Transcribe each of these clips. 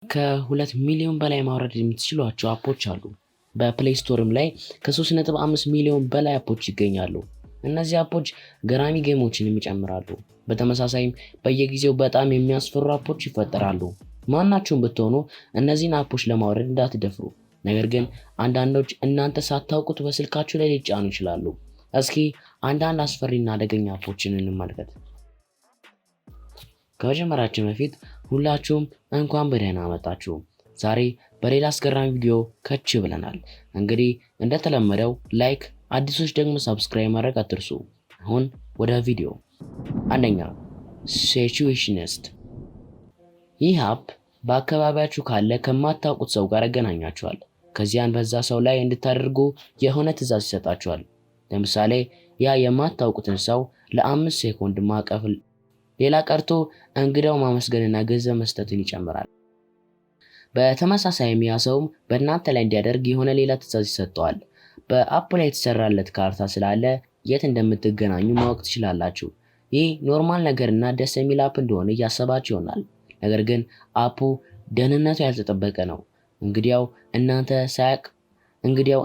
ከ2 ሚሊዮን በላይ ማውረድ የምትችሏቸው አፖች አሉ። በፕሌይ ስቶርም ላይ ከ3.5 ሚሊዮን በላይ አፖች ይገኛሉ። እነዚህ አፖች ገራሚ ጌሞችን ይጨምራሉ። በተመሳሳይም በየጊዜው በጣም የሚያስፈሩ አፖች ይፈጠራሉ። ማናችሁም ብትሆኑ እነዚህን አፖች ለማውረድ እንዳትደፍሩ። ነገር ግን አንዳንዶች እናንተ ሳታውቁት በስልካችሁ ላይ ሊጫኑ ይችላሉ። እስኪ አንዳንድ አስፈሪና አደገኛ አፖችን እንመልከት። ከመጀመራችን በፊት ሁላችሁም እንኳን በደህና መጣችሁ። ዛሬ በሌላ አስገራሚ ቪዲዮ ከች ብለናል። እንግዲህ እንደተለመደው ላይክ፣ አዲሶች ደግሞ ሰብስክራይብ ማድረግ አትርሱ። አሁን ወደ ቪዲዮ። አንደኛ ሲቹዌሽኒስት። ይህ አፕ በአካባቢያችሁ ካለ ከማታውቁት ሰው ጋር ያገናኛችኋል። ከዚያን በዛ ሰው ላይ እንድታደርጉ የሆነ ትዕዛዝ ይሰጣችኋል። ለምሳሌ ያ የማታውቁትን ሰው ለ5 ሴኮንድ ማቀፍ፣ ሌላ ቀርቶ እንግዳው ማመስገንና ገንዘብ መስጠትን ይጨምራል። በተመሳሳይም ያ ሰውም በእናንተ ላይ እንዲያደርግ የሆነ ሌላ ትዕዛዝ ይሰጠዋል። በአፕ ላይ የተሰራለት ካርታ ስላለ የት እንደምትገናኙ ማወቅ ትችላላችሁ። ይህ ኖርማል ነገርና ደስ የሚል አፕ እንደሆነ እያሰባችሁ ይሆናል። ነገር ግን አፑ ደህንነቱ ያልተጠበቀ ነው። እንግዲያው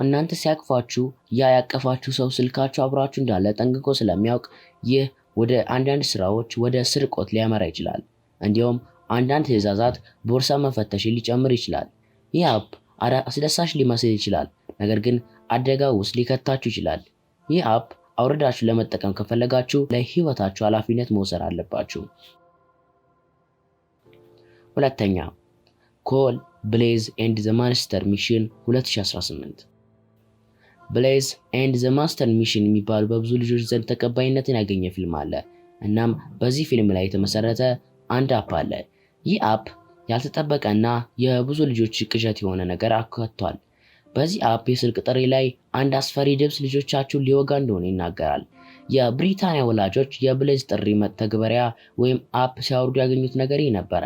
እናንተ ሲያቅፋችሁ ያ ያቀፋችሁ ሰው ስልካችሁ አብራችሁ እንዳለ ጠንቅቆ ስለሚያውቅ ይህ ወደ አንዳንድ ስራዎች ወደ ስርቆት ሊያመራ ይችላል። እንዲሁም አንዳንድ ትዕዛዛት ቦርሳ መፈተሽን ሊጨምር ይችላል። ይህ አፕ አስደሳች ሊመስል ይችላል፣ ነገር ግን አደጋ ውስጥ ሊከታችሁ ይችላል። ይህ አፕ አውርዳችሁ ለመጠቀም ከፈለጋችሁ ለህይወታችሁ ኃላፊነት መውሰድ አለባችሁ። ሁለተኛ ኮል ብሌዝ ኤንድ ዘ ማስተር ሚሽን 2018። ብሌዝ ኤንድ ዘ ማስተር ሚሽን የሚባል በብዙ ልጆች ዘንድ ተቀባይነትን ያገኘ ፊልም አለ። እናም በዚህ ፊልም ላይ የተመሰረተ አንድ አፕ አለ። ይህ አፕ ያልተጠበቀና የብዙ ልጆች ቅዠት የሆነ ነገር አካቷል። በዚህ አፕ የስልክ ጥሪ ላይ አንድ አስፈሪ ድምፅ ልጆቻችሁን ሊወጋ እንደሆነ ይናገራል። የብሪታንያ ወላጆች የብሌዝ ጥሪ መተግበሪያ ወይም አፕ ሲያወርዱ ያገኙት ነገር ነበረ።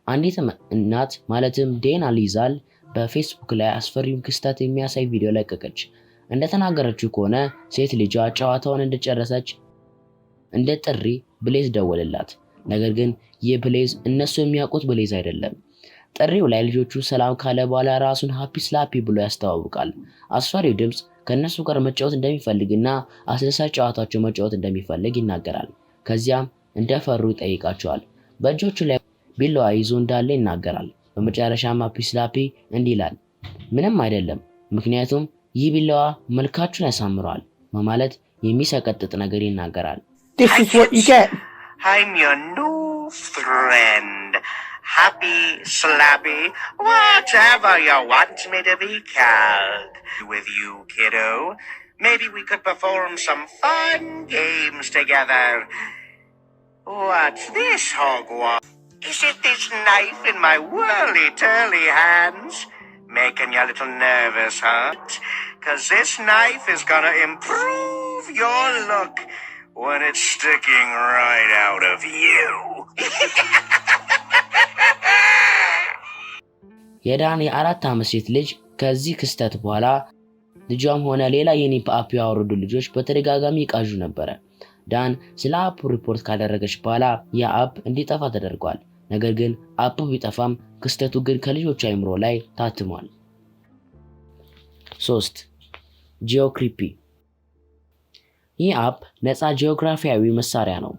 አንዲት እናት ማለትም ዴና ሊዛል በፌስቡክ ላይ አስፈሪውን ክስተት የሚያሳይ ቪዲዮ ለቀቀች። እንደተናገረችው ከሆነ ሴት ልጇ ጨዋታውን እንደጨረሰች እንደ ጥሪ ብሌዝ ደወለላት። ነገር ግን ይህ ብሌዝ እነሱ የሚያውቁት ብሌዝ አይደለም። ጥሪው ላይ ልጆቹ ሰላም ካለ በኋላ ራሱን ሃፒ ስላፒ ብሎ ያስተዋውቃል። አስፈሪው ድምፅ ከነሱ ጋር መጫወት እንደሚፈልግና አስደሳች ጨዋታቸው መጫወት እንደሚፈልግ ይናገራል። ከዚያም እንደፈሩ ይጠይቃቸዋል። በእጆቹ ላይ ቢላዋ ይዞ እንዳለ ይናገራል። በመጨረሻም ሃፒ ስላፒ እንዲህ ይላል፣ ምንም አይደለም፣ ምክንያቱም ይህ ቢላዋ መልካችሁን ያሳምረዋል በማለት የሚሰቀጥጥ ነገር ይናገራል። This is what you get. I'm your new friend. Happy Slappy, whatever you want me to be called. With you, kiddo, maybe we could perform some fun games together. What's this, Hogwarts? Is it this knife in my whirly-turly hands? Making you a little nervous, huh? 'Cause this knife is gonna improve your look when it's sticking right out of you. የዳን የ4 ዓመት ሴት ልጅ ከዚህ ክስተት በኋላ ልጇም ሆነ ሌላ የኒፕ አፕ ያወረዱ ልጆች በተደጋጋሚ ይቃዡ ነበር። ዳን ስለ አፕ ሪፖርት ካደረገች በኋላ ያ አፕ እንዲጠፋ ተደርጓል። ነገር ግን አፕ ቢጠፋም ክስተቱ ግን ከልጆቹ አይምሮ ላይ ታትሟል። 3 ጂኦክሪፒ። ይህ አፕ ነፃ ጂኦግራፊያዊ መሳሪያ ነው።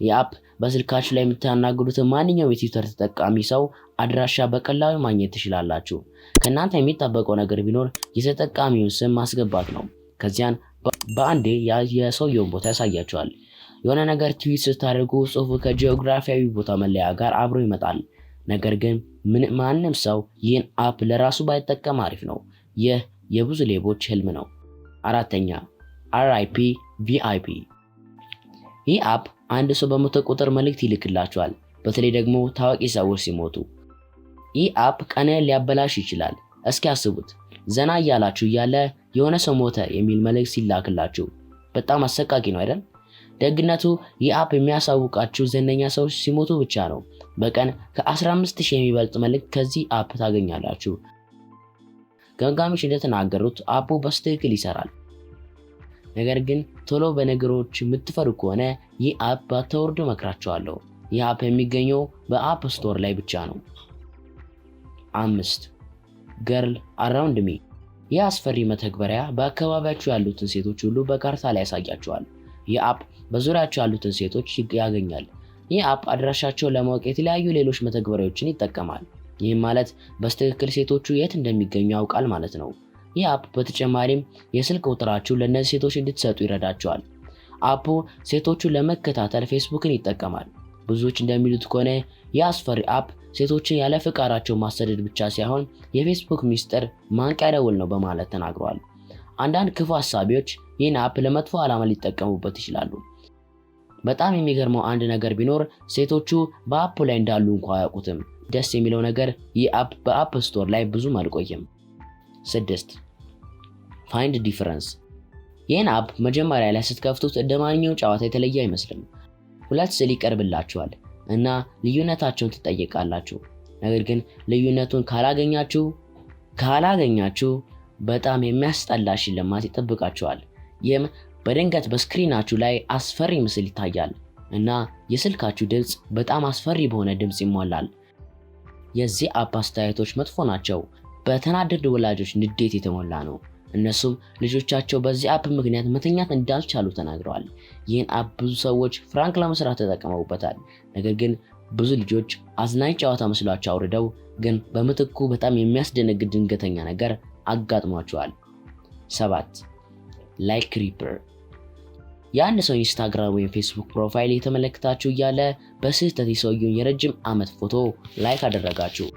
ይህ አፕ በስልካችሁ ላይ የምታናግሩት ማንኛውም የትዊተር ተጠቃሚ ሰው አድራሻ በቀላሉ ማግኘት ትችላላችሁ። ከእናንተ የሚጠበቀው ነገር ቢኖር የተጠቃሚውን ስም ማስገባት ነው። ከዚያን በአንዴ የሰውየውን ቦታ ያሳያችኋል። የሆነ ነገር ትዊት ስታደርጉ ጽሁፉ ከጂኦግራፊያዊ ቦታ መለያ ጋር አብሮ ይመጣል። ነገር ግን ማንም ሰው ይህን አፕ ለራሱ ባይጠቀም አሪፍ ነው። ይህ የብዙ ሌቦች ህልም ነው። 4ኛ RIP VIP። ይህ አፕ አንድ ሰው በሞተ ቁጥር መልእክት ይልክላችኋል፣ በተለይ ደግሞ ታዋቂ ሰዎች ሲሞቱ። ይህ አፕ ቀንን ሊያበላሽ ይችላል። እስኪ አስቡት፣ ዘና እያላችሁ እያለ የሆነ ሰው ሞተ የሚል መልእክት ሲላክላችሁ። በጣም አሰቃቂ ነው አይደል? ደግነቱ ይህ አፕ የሚያሳውቃችሁ ዝነኛ ሰዎች ሲሞቱ ብቻ ነው። በቀን ከ15000 የሚበልጥ መልእክት ከዚህ አፕ ታገኛላችሁ። ገምጋሚዎች እንደተናገሩት አፑ በትክክል ይሰራል። ነገር ግን ቶሎ በነገሮች የምትፈሩ ከሆነ ይህ አፕ ባታወርዱ እመክራችኋለሁ። ይህ አፕ የሚገኘው በአፕ ስቶር ላይ ብቻ ነው። 5 ገርል አራውንድ ሚ ይህ አስፈሪ መተግበሪያ በአካባቢያችሁ ያሉትን ሴቶች ሁሉ በካርታ ላይ ያሳያቸዋል። ይህ አፕ በዙሪያቸው ያሉትን ሴቶች ያገኛል። ይህ አፕ አድራሻቸውን ለማወቅ የተለያዩ ሌሎች መተግበሪያዎችን ይጠቀማል። ይህም ማለት በትክክል ሴቶቹ የት እንደሚገኙ ያውቃል ማለት ነው። ይህ አፕ በተጨማሪም የስልክ ቁጥራችሁን ለእነዚህ ሴቶች እንድትሰጡ ይረዳቸዋል። አፑ ሴቶቹን ለመከታተል ፌስቡክን ይጠቀማል። ብዙዎች እንደሚሉት ከሆነ ይህ አስፈሪ አፕ ሴቶችን ያለ ፍቃዳቸው ማሰደድ ብቻ ሳይሆን የፌስቡክ ሚስጥር ማንቂያ ደወል ነው በማለት ተናግረዋል። አንዳንድ ክፉ ሐሳቢዎች ይህን አፕ ለመጥፎ ዓላማ ሊጠቀሙበት ይችላሉ። በጣም የሚገርመው አንድ ነገር ቢኖር ሴቶቹ በአፑ ላይ እንዳሉ እንኳን አያውቁትም። ደስ የሚለው ነገር ይህ አፕ በአፕ ስቶር ላይ ብዙም አልቆየም። 6 ፋይንድ ዲፈረንስ ይህን አፕ መጀመሪያ ላይ ስትከፍቱት እንደማንኛውም ጨዋታ የተለየ አይመስልም። ሁለት ስዕል ይቀርብላችኋል እና ልዩነታቸውን ትጠይቃላችሁ። ነገር ግን ልዩነቱን ካላገኛችሁ በጣም የሚያስጠላ ሽልማት ይጠብቃችኋል። ይህም በድንገት በስክሪናችሁ ላይ አስፈሪ ምስል ይታያል እና የስልካችሁ ድምጽ በጣም አስፈሪ በሆነ ድምጽ ይሞላል። የዚህ አፕ አስተያየቶች መጥፎ ናቸው። በተናደዱ ወላጆች ንዴት የተሞላ ነው። እነሱም ልጆቻቸው በዚህ አፕ ምክንያት መተኛት እንዳልቻሉ ተናግረዋል። ይህን አፕ ብዙ ሰዎች ፍራንክ ለመስራት ተጠቅመውበታል። ነገር ግን ብዙ ልጆች አዝናኝ ጨዋታ መስሏቸው አውርደው ግን በምትኩ በጣም የሚያስደነግጥ ድንገተኛ ነገር አጋጥሟቸዋል። 7 ላይክ ክሪፐር የአንድ ሰው ኢንስታግራም ወይም ፌስቡክ ፕሮፋይል የተመለከታችሁ እያለ በስህተት የሰውየውን የረጅም ዓመት ፎቶ ላይክ አደረጋችሁ።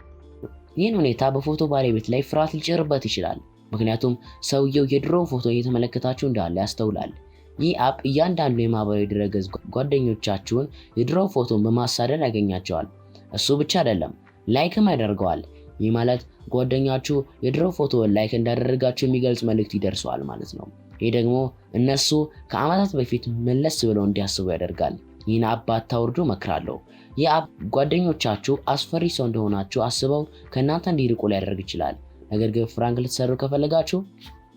ይህን ሁኔታ በፎቶ ባለቤት ላይ ፍርሃት ሊጭርበት ይችላል። ምክንያቱም ሰውየው የድሮ ፎቶ እየተመለከታችሁ እንዳለ ያስተውላል። ይህ አፕ እያንዳንዱ የማህበራዊ ድረገጽ ጓደኞቻችሁን የድሮ ፎቶን በማሳደድ ያገኛቸዋል። እሱ ብቻ አይደለም ላይክም ያደርገዋል። ይህ ማለት ጓደኛችሁ የድሮ ፎቶውን ላይክ እንዳደረጋችሁ የሚገልጽ መልእክት ይደርሰዋል ማለት ነው። ይህ ደግሞ እነሱ ከዓመታት በፊት መለስ ብለው እንዲያስቡ ያደርጋል። ይህን አፕ አታውርዱ እመክራለሁ። ይህ አፕ ጓደኞቻችሁ አስፈሪ ሰው እንደሆናችሁ አስበው ከእናንተ እንዲርቁ ሊያደርግ ይችላል። ነገር ግን ፍራንክ ልትሰሩ ከፈለጋችሁ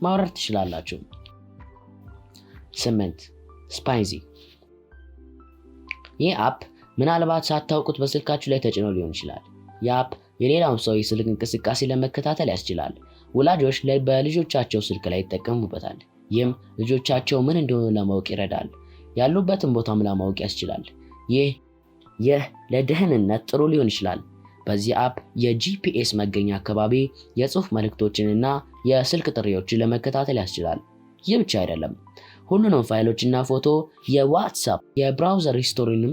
ማውረድ ትችላላችሁ። 8 ስፓይዚ ይህ አፕ ምናልባት ሳታውቁት በስልካችሁ ላይ ተጭኖ ሊሆን ይችላል። ይህ አፕ የሌላውን ሰው የስልክ እንቅስቃሴ ለመከታተል ያስችላል። ወላጆች በልጆቻቸው ስልክ ላይ ይጠቀሙበታል። ይህም ልጆቻቸው ምን እንደሆኑ ለማወቅ ይረዳል። ያሉበትን ቦታም ለማወቅ ያስችላል። ይህ ለደህንነት ጥሩ ሊሆን ይችላል። በዚህ አፕ የጂፒኤስ መገኛ አካባቢ የጽሑፍ መልእክቶችንና የስልክ ጥሪዎችን ለመከታተል ያስችላል። ይህ ብቻ አይደለም፣ ሁሉንም ፋይሎችና ፎቶ የዋትስአፕ የብራውዘር ሂስቶሪንም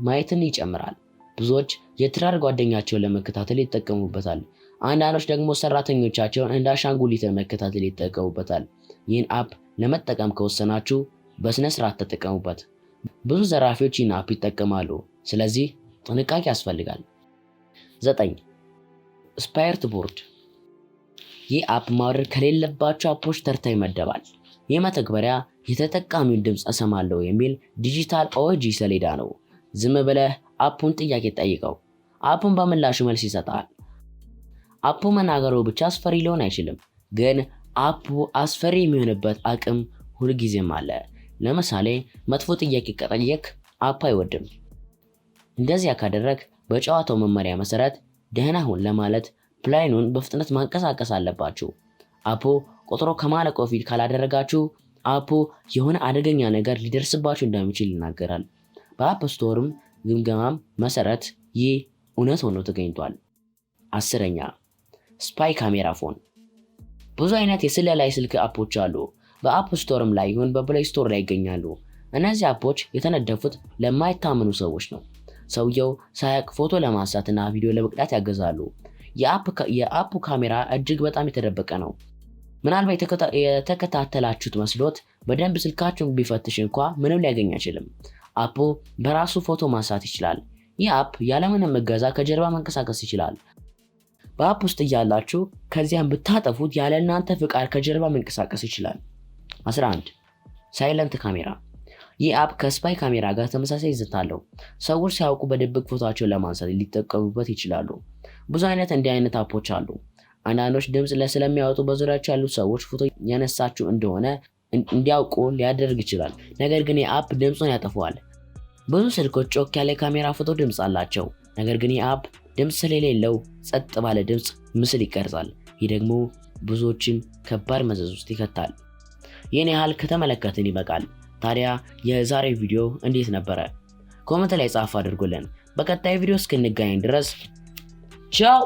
ማየትን ይጨምራል። ብዙዎች የትዳር ጓደኛቸውን ለመከታተል ይጠቀሙበታል። አንዳንዶች ደግሞ ሰራተኞቻቸውን እንደ አሻንጉሊት ለመከታተል ይጠቀሙበታል። ይህን አፕ ለመጠቀም ከወሰናችሁ በስነ ስርዓት ተጠቀሙበት። ብዙ ዘራፊዎች ይህን አፕ ይጠቀማሉ፣ ስለዚህ ጥንቃቄ ያስፈልጋል። 9 ስፓየርት ቦርድ ይህ አፕ ማውረድ ከሌለባቸው አፖች ተርታ ይመደባል። ይህ መተግበሪያ የተጠቃሚውን ድምፅ እሰማለሁ የሚል ዲጂታል ኦጂ ሰሌዳ ነው። ዝም ብለህ አፑን ጥያቄ ጠይቀው፣ አፑን በምላሹ መልስ ይሰጣል። አፑ መናገሩ ብቻ አስፈሪ ሊሆን አይችልም፣ ግን አፑ አስፈሪ የሚሆንበት አቅም ሁልጊዜም አለ። ለምሳሌ መጥፎ ጥያቄ ከጠየቅ አፑ አይወድም። እንደዚያ ካደረግ በጨዋታው መመሪያ መሰረት ደህና ሁን ለማለት ፕላይኑን በፍጥነት ማንቀሳቀስ አለባችሁ። አፑ ቆጥሮ ከማለቆ ፊት ካላደረጋችሁ አፑ የሆነ አደገኛ ነገር ሊደርስባችሁ እንደሚችል ይናገራል። በአፕ ስቶርም ግምገማም መሰረት ይህ እውነት ሆኖ ተገኝቷል። 10ኛ ስፓይ ካሜራ ፎን ብዙ አይነት የስለላ ስልክ አፖች አሉ። በአፕ ስቶርም ላይ ይሁን በፕሌይ ስቶር ላይ ይገኛሉ። እነዚህ አፖች የተነደፉት ለማይታመኑ ሰዎች ነው። ሰውየው ሳያውቅ ፎቶ ለማንሳትና ቪዲዮ ለመቅዳት ያገዛሉ። የአፑ ካሜራ እጅግ በጣም የተደበቀ ነው። ምናልባት የተከታተላችሁት መስሎት በደንብ ስልካችሁን ቢፈትሽ እንኳን ምንም ሊያገኝ አይችልም። አፑ በራሱ ፎቶ ማንሳት ይችላል። ይህ አፕ ያለምንም እገዛ ከጀርባ መንቀሳቀስ ይችላል። በአፕ ውስጥ እያላችሁ ከዚያም ብታጠፉት ያለ እናንተ ፍቃድ ከጀርባ መንቀሳቀስ ይችላል። 11 ሳይለንት ካሜራ ይህ አፕ ከስፓይ ካሜራ ጋር ተመሳሳይ ይዘት አለው። ሰዎች ሲያውቁ በድብቅ ፎቶአቸውን ለማንሳት ሊጠቀሙበት ይችላሉ። ብዙ እንዲህ አይነት አፖች አሉ። አንዳንዶች ድምጽ ስለሚያወጡ በዙሪያቸው ያሉ ሰዎች ፎቶ ያነሳችሁ እንደሆነ እንዲያውቁ ሊያደርግ ይችላል። ነገር ግን የአፕ ድምጹን ያጠፋዋል። ብዙ ስልኮች ጮክ ያለ ካሜራ ፎቶ ድምጽ አላቸው። ነገር ግን የአፕ ድምጽ ስለሌለው ጸጥ ባለ ድምጽ ምስል ይቀርጻል። ይህ ደግሞ ብዙዎችን ከባድ መዘዝ ውስጥ ይከታል። የኔ ያህል ከተመለከትን ይበቃል። ታዲያ የዛሬው ቪዲዮ እንዴት ነበረ? ኮሜንት ላይ ጻፍ አድርጉልን። በቀጣይ ቪዲዮ እስክንገናኝ ድረስ ቻው።